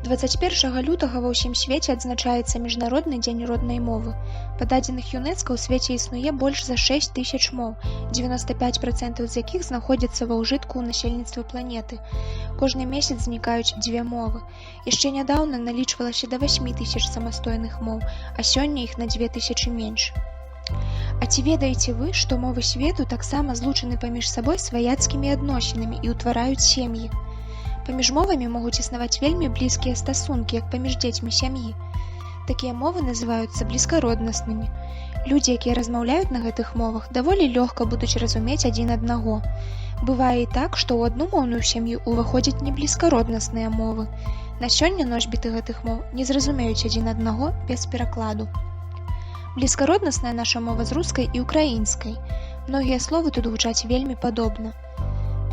21 лютага ва ўсім свеце адзначаецца Міжнародны дзень роднай мовы. Па дадзеных ЮНЕСКА ў свеце існуе больш за 6 тысяч моў, 95% з якіх знаходзяцца ва ўжытку ў насельніцтва планеты. Кожны месяц знікаюць 2 мовы. Яшчэ нядаўна налічвалася да 8 тысяч самастойных моў, а сёння іх на 2000 менш. А ці ведаеце вы, што мовы свету таксама злучаны паміж сабой сваяцкімі адносінамі і ўтвараюць сем'і? Паміж мовамі могуць існаваць вельмі блізкія стасункі, як паміж дзецьмі сям'і. Такія мовы называюцца блізкароднаснымі. Людзі, якія размаўляюць на гэтых мовах, даволі лёгка будуць разумець адзін аднаго. Бывае і так, што ў аднумоўную сям'ю ўваходзяць неблізкароднасныя мовы. На сёння носьбіты гэтых моў не зразумеюць адзін аднаго без перакладу. Блізкароднасная наша мова з рускай і ўкраінскай. Многія словы тут гучаць вельмі падобна.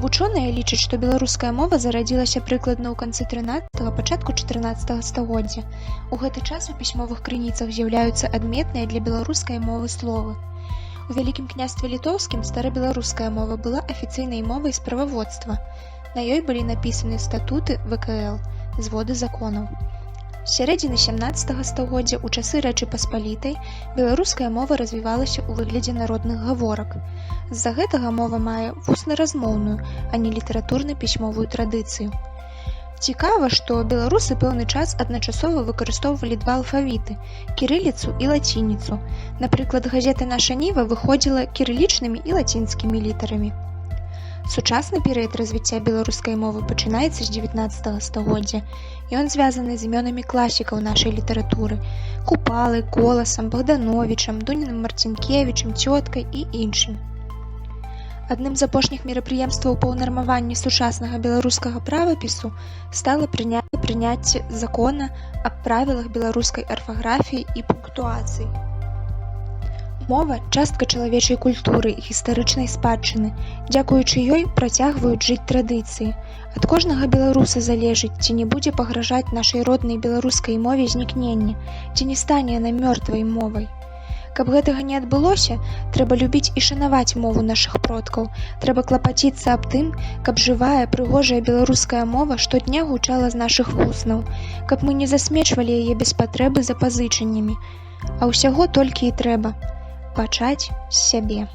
Вучоныя лічаць, што беларуская мова зарадзілася прыкладна ў канцы 13-го, пачатку 14 стагоддзя. У гэты час у пісьмовых крыніцах з'яўляюцца адметныя для беларускай мовы словы. У Вялікім княстве літоўскім старабеларуская мова была афіцыйнай мовай справаводства. На ёй былі напісаны статуты ВКЛ, зводы законаў. З сярэдзіны 17 стагоддзя ў часы Рэчы Паспалітай беларуская мова развівалася ў выглядзе народных гаворак. З-за гэтага мова мае вусна-размоўную, а не літаратурна-пісьмовую традыцыю. Цікава, што беларусы пэўны час адначасова выкарыстоўвалі два алфавіты – кірыліцу і лацініцу. Напрыклад, газета «Наша Ніва» выходзіла кірылічнымі і лацінскімі літарамі. Сучасны перыяд развіцця беларускай мовы пачынаецца з 19 стагоддзя. Ён звязаны з імёнамі класікаў нашай літаратуры – Купалы, Коласам, Богдановічам, Дуніным Марцінкевічам, Цёткай і іншым. Адным з апошніх мерапрыемстваў па ўнармаванні сучаснага беларускага правапісу стала прыняцце закона аб правілах беларускай арфаграфіі і пунктуацыі. Мова – частка чалавечай культуры і гістарычнай спадчыны. Дзякуючы ёй працягваюць жыць традыцыі. Ад кожнага беларуса залежыць, ці не будзе пагражаць нашай роднай беларускай мове знікненне, ці не стане яна мёртвай мовай. Каб гэтага не адбылося, трэба любіць і шанаваць мову нашых продкаў. Трэба клапаціцца аб тым, каб жывая, прыгожая беларуская мова штодня гучала з нашых вуснаў, каб мы не засмечвалі яе без патрэбы запазычаннямі. А ўсяго толькі і трэба – пачаць з сябе.